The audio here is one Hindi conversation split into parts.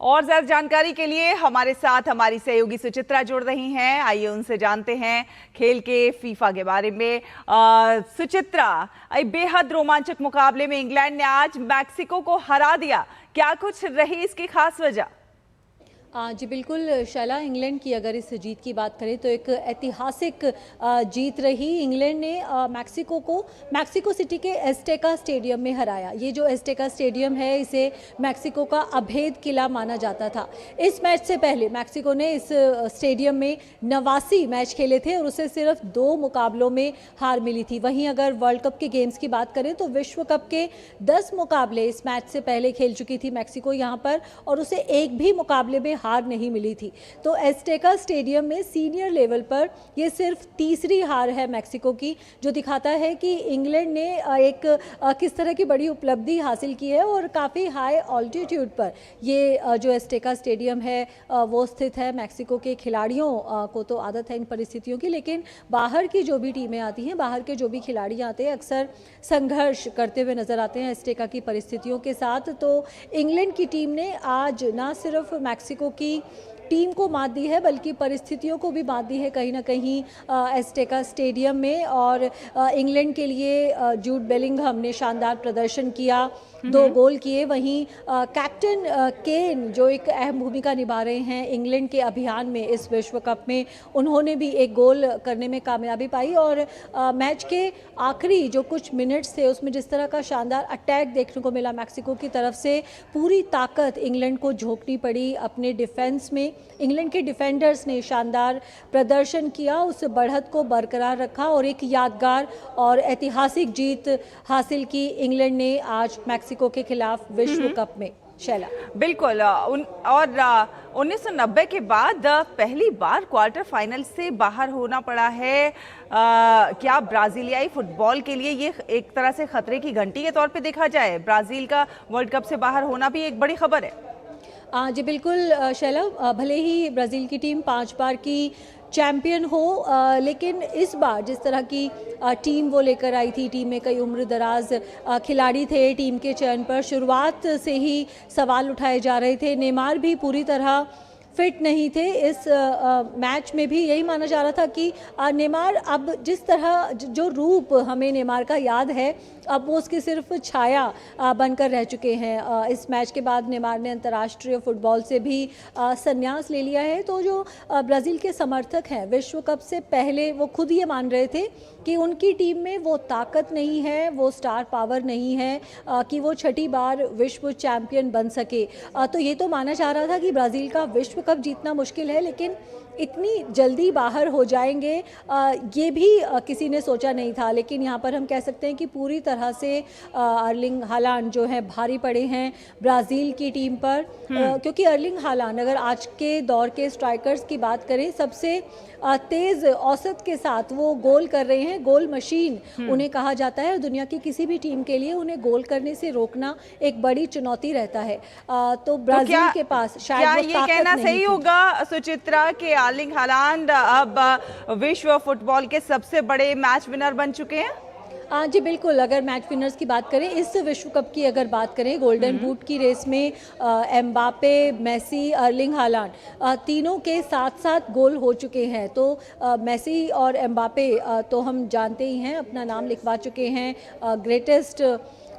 और ज्यादा जानकारी के लिए हमारे साथ हमारी सहयोगी सुचित्रा जुड़ रही हैं। आइए उनसे जानते हैं खेल के फीफा के बारे में। सुचित्रा, बेहद रोमांचक मुकाबले में इंग्लैंड ने आज मैक्सिको को हरा दिया, क्या कुछ रही इसकी खास वजह? जी बिल्कुल शैला, इंग्लैंड की अगर इस जीत की बात करें तो एक ऐतिहासिक जीत रही। इंग्लैंड ने मैक्सिको सिटी के एस्टेका स्टेडियम में हराया। ये जो एस्टेका स्टेडियम है इसे मैक्सिको का अभेद किला माना जाता था। इस मैच से पहले मैक्सिको ने इस स्टेडियम में 89 मैच खेले थे और उसे सिर्फ 2 मुकाबलों में हार मिली थी। वहीं अगर वर्ल्ड कप के गेम्स की बात करें तो विश्व कप के 10 मुकाबले इस मैच से पहले खेल चुकी थी मैक्सिको यहाँ पर, और उसे एक भी मुकाबले में हार नहीं मिली थी। तो एस्टेका स्टेडियम में सीनियर लेवल पर यह सिर्फ तीसरी हार है मैक्सिको की, जो दिखाता है कि इंग्लैंड ने किस तरह की बड़ी उपलब्धि हासिल की है। और काफ़ी हाई ऑल्टीट्यूड पर ये जो एस्टेका स्टेडियम है वो स्थित है। मैक्सिको के खिलाड़ियों को तो आदत है इन परिस्थितियों की, लेकिन बाहर की जो भी टीमें आती हैं, बाहर के जो भी खिलाड़ी आते हैं, अक्सर संघर्ष करते हुए नजर आते हैं एस्टेका की परिस्थितियों के साथ। तो इंग्लैंड की टीम ने आज ना सिर्फ मैक्सिको की टीम को मात दी है बल्कि परिस्थितियों को भी मात दी है कहीं ना कहीं एस्टेका स्टेडियम में। और इंग्लैंड के लिए जूड बेलिंघम ने शानदार प्रदर्शन किया, 2 गोल किए। वहीं कैप्टन केन जो एक अहम भूमिका निभा रहे हैं इंग्लैंड के अभियान में इस विश्व कप में, उन्होंने भी एक गोल करने में कामयाबी पाई। और मैच के आखिरी जो कुछ मिनट्स थे उसमें जिस तरह का शानदार अटैक देखने को मिला मैक्सिको की तरफ से, पूरी ताकत इंग्लैंड को झोंकनी पड़ी अपने डिफेंस में। इंग्लैंड के डिफेंडर्स ने शानदार प्रदर्शन किया, उस बढ़त को बरकरार रखा और एक यादगार और ऐतिहासिक जीत हासिल की इंग्लैंड ने आज मैक्सिको के खिलाफ विश्व कप में। शैला, बिल्कुल। और 1990 के बाद पहली बार क्वार्टर फाइनल से बाहर होना पड़ा है। क्या ब्राजीलियाई फुटबॉल के लिए ये एक तरह से खतरे की घंटी के तौर पे देखा जाए? ब्राजील का वर्ल्ड कप से बाहर होना भी एक बड़ी खबर है। जी बिल्कुल शैला, भले ही ब्राज़ील की टीम 5 बार की चैंपियन हो, लेकिन इस बार जिस तरह की टीम वो लेकर आई थी, टीम में कई उम्र दराज खिलाड़ी थे। टीम के चयन पर शुरुआत से ही सवाल उठाए जा रहे थे। नेमार भी पूरी तरह फिट नहीं थे। इस मैच में भी यही माना जा रहा था कि नेमार अब जिस तरह जो रूप हमें नेमार का याद है, अब वो उसकी सिर्फ छाया बनकर रह चुके हैं। इस मैच के बाद नेमार ने अंतर्राष्ट्रीय फुटबॉल से भी संन्यास ले लिया है। तो जो ब्राज़ील के समर्थक हैं, विश्व कप से पहले वो खुद ये मान रहे थे कि उनकी टीम में वो ताकत नहीं है, वो स्टार पावर नहीं है कि वो 6ठी बार विश्व चैंपियन बन सके। तो ये तो माना जा रहा था कि ब्राज़ील का विश्व कप जीतना मुश्किल है, लेकिन इतनी जल्दी बाहर हो जाएंगे ये भी किसी ने सोचा नहीं था। लेकिन यहाँ पर हम कह सकते हैं कि पूरी तरह से अर्लिंग हालांड जो है भारी पड़े हैं ब्राज़ील की टीम पर, क्योंकि अर्लिंग हालांड अगर आज के दौर के स्ट्राइकर्स की बात करें, सबसे तेज़ औसत के साथ वो गोल कर रहे हैं। गोल मशीन उन्हें कहा जाता है और दुनिया की किसी भी टीम के लिए उन्हें गोल करने से रोकना एक बड़ी चुनौती रहता है। तो ब्राज़ील के पास शायद ये कहना सही होगा सुचित्रा कि अर्लिंग हालांड अब विश्व फुटबॉल के सबसे बड़े मैच विनर बन चुके हैं? जी बिल्कुल, अगर मैच विनर्स की बात करें इस विश्व कप की, अगर बात करें गोल्डन बूट की रेस में एम्बापे, मेसी, अर्लिंग हालांड तीनों के साथ गोल हो चुके हैं। तो मेसी और एम्बापे तो हम जानते ही हैं, अपना नाम लिखवा चुके हैं greatest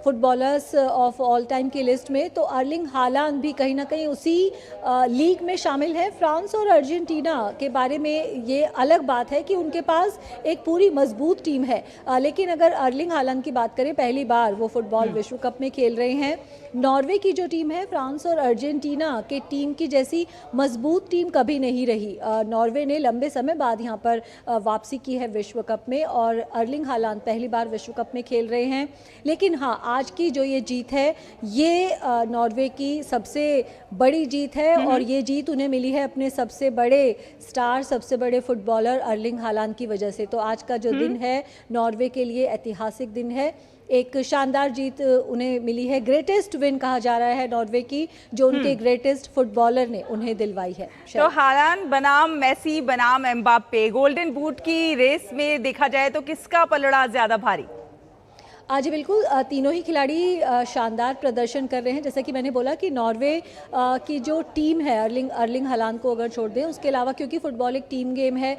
footballers of all time की लिस्ट में। तो अर्लिंग हालांड भी कहीं ना कहीं उसी लीग में शामिल है। फ्रांस और अर्जेंटीना के बारे में ये अलग बात है कि उनके पास एक पूरी मजबूत टीम है, लेकिन अगर अर्लिंग हालांड की बात करें, पहली बार वो फुटबॉल विश्व कप में खेल रहे हैं। नॉर्वे की जो टीम है, फ्रांस और अर्जेंटीना के टीम की जैसी मजबूत टीम कभी नहीं रही। नॉर्वे ने लंबे समय बाद यहाँ पर वापसी की है विश्व कप में, और अर्लिंग हालांड पहली बार विश्व कप में खेल रहे हैं। लेकिन हाँ, आज की जो ये जीत है ये नॉर्वे की सबसे बड़ी जीत है, और ये जीत उन्हें मिली है अपने सबसे बड़े स्टार, सबसे बड़े फुटबॉलर अर्लिंग हालांड की वजह से। तो आज का जो दिन है नॉर्वे के लिए ऐतिहासिक दिन है। एक शानदार जीत उन्हें मिली है, ग्रेटेस्ट विन कहा जा रहा है नॉर्वे की, जो उनके ग्रेटेस्ट फुटबॉलर ने उन्हें दिलवाई है। तो हालांड बनाम मेसी बनाम एम्बाप्पे, गोल्डन बूट की रेस में देखा जाए तो किसका पलड़ा ज्यादा भारी? आज बिल्कुल तीनों ही खिलाड़ी शानदार प्रदर्शन कर रहे हैं। जैसा कि मैंने बोला कि नॉर्वे की जो टीम है, अर्लिंग हालांड को अगर छोड़ दें, उसके अलावा क्योंकि फुटबॉल एक टीम गेम है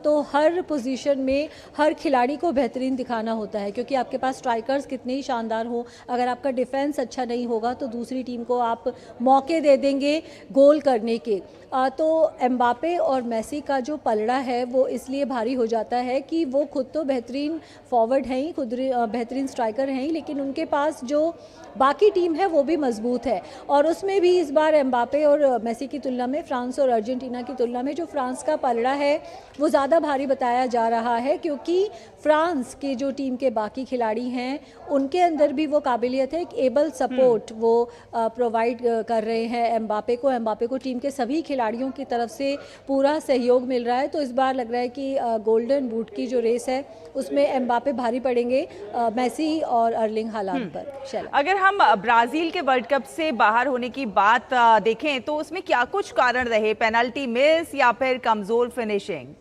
तो हर पोजीशन में हर खिलाड़ी को बेहतरीन दिखाना होता है, क्योंकि आपके पास स्ट्राइकर्स कितने ही शानदार हो, अगर आपका डिफेंस अच्छा नहीं होगा तो दूसरी टीम को आप मौके दे देंगे गोल करने के। तो एम्बापे और मेसी का जो पलड़ा है वो इसलिए भारी हो जाता है कि वो खुद तो बेहतरीन फॉरवर्ड हैं ही, खुद बेहतरीन स्ट्राइकर हैं ही, लेकिन उनके पास जो बाकी टीम है वो भी मजबूत है। और उसमें भी इस बार एम्बापे और मेसी की तुलना में, फ्रांस और अर्जेंटीना की तुलना में जो फ्रांस का पलड़ा है वो ज़्यादा भारी बताया जा रहा है, क्योंकि फ्रांस के जो टीम के बाकी खिलाड़ी हैं उनके अंदर भी वो काबिलियत है, एक एबल सपोर्ट वो प्रोवाइड कर रहे हैं एम्बापे को टीम के सभी खिलाड़ियों की तरफ से पूरा सहयोग मिल रहा है। तो इस बार लग रहा है कि गोल्डन बूट की जो रेस है उसमें एम्बापे भारी पड़ेंगे मेसी और अर्लिंग हालांड पर। शैला, अगर हम ब्राजील के वर्ल्ड कप से बाहर होने की बात देखें तो उसमें क्या कुछ कारण रहे, पेनल्टी मिस या फिर कमजोर फिनिशिंग?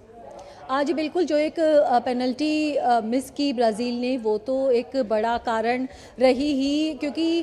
आज बिल्कुल जो एक पेनल्टी मिस की ब्राज़ील ने, वो तो एक बड़ा कारण रही ही, क्योंकि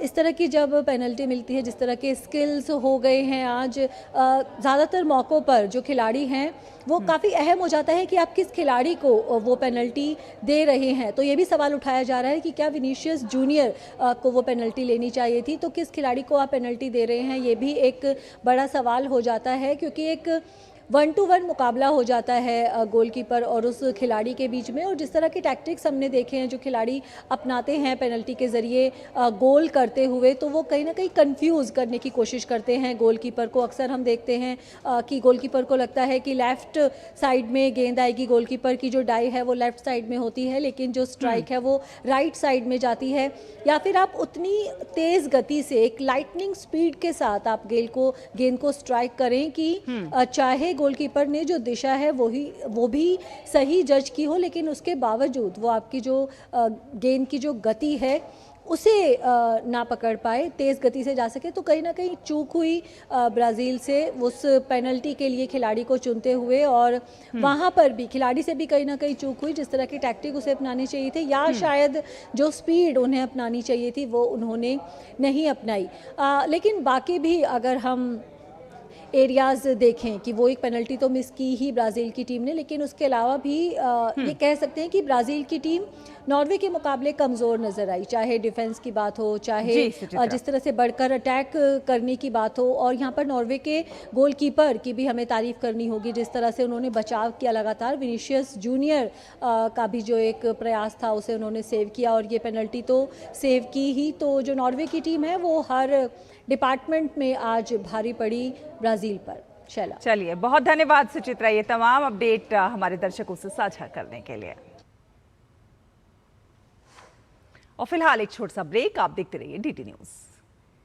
इस तरह की जब पेनल्टी मिलती है, जिस तरह के स्किल्स हो गए हैं आज ज़्यादातर मौक़ों पर जो खिलाड़ी हैं वो काफ़ी अहम हो जाता है कि आप किस खिलाड़ी को वो पेनल्टी दे रहे हैं। तो ये भी सवाल उठाया जा रहा है कि क्या विनीशियस जूनियर को वो पेनल्टी लेनी चाहिए थी, तो किस खिलाड़ी को आप पेनल्टी दे रहे हैं, ये भी एक बड़ा सवाल हो जाता है, क्योंकि एक 1-to-1 मुकाबला हो जाता है गोलकीपर और उस खिलाड़ी के बीच में। और जिस तरह के टैक्टिक्स हमने देखे हैं जो खिलाड़ी अपनाते हैं पेनल्टी के ज़रिए गोल करते हुए, तो वो कहीं ना कहीं कंफ्यूज करने की कोशिश करते हैं गोलकीपर को। अक्सर हम देखते हैं कि गोलकीपर को लगता है कि लेफ़्ट साइड में गेंद आएगी, गोलकीपर की जो डाई है वो लेफ़्ट साइड में होती है, लेकिन जो स्ट्राइक है वो राइट साइड में जाती है। या फिर आप उतनी तेज़ गति से, एक लाइटनिंग स्पीड के साथ आप गेंद को स्ट्राइक करें कि चाहे गोलकीपर ने जो दिशा है वो भी सही जज की हो, लेकिन उसके बावजूद वो आपकी जो गेंद की जो गति है उसे ना पकड़ पाए, तेज़ गति से जा सके। तो कहीं ना कहीं चूक हुई ब्राज़ील से उस पेनल्टी के लिए खिलाड़ी को चुनते हुए, और वहाँ पर भी खिलाड़ी से भी कहीं ना कहीं चूक हुई। जिस तरह की टैक्टिक उसे अपनानी चाहिए थी, या शायद जो स्पीड उन्हें अपनानी चाहिए थी वो उन्होंने नहीं अपनाई। लेकिन बाकी भी अगर हम एरियाज़ देखें कि वो एक पेनल्टी तो मिस की ही ब्राज़ील की टीम ने, लेकिन उसके अलावा भी ये कह सकते हैं कि ब्राज़ील की टीम नॉर्वे के मुकाबले कमज़ोर नज़र आई, चाहे डिफेंस की बात हो, चाहे जिस तरह से बढ़कर अटैक करने की बात हो। और यहाँ पर नॉर्वे के गोलकीपर की भी हमें तारीफ़ करनी होगी, जिस तरह से उन्होंने बचाव किया लगातार। विनीशियस जूनियर का भी जो एक प्रयास था उसे उन्होंने सेव किया, और ये पेनल्टी तो सेव की ही। तो जो नॉर्वे की टीम है वो हर डिपार्टमेंट में आज भारी पड़ी ब्राज़ील पर। शैला, चलिए, बहुत धन्यवाद सुचित्रा, ये तमाम अपडेट हमारे दर्शकों से साझा करने के लिए। और फिलहाल एक छोटा सा ब्रेक, आप देखते रहिए DT न्यूज़।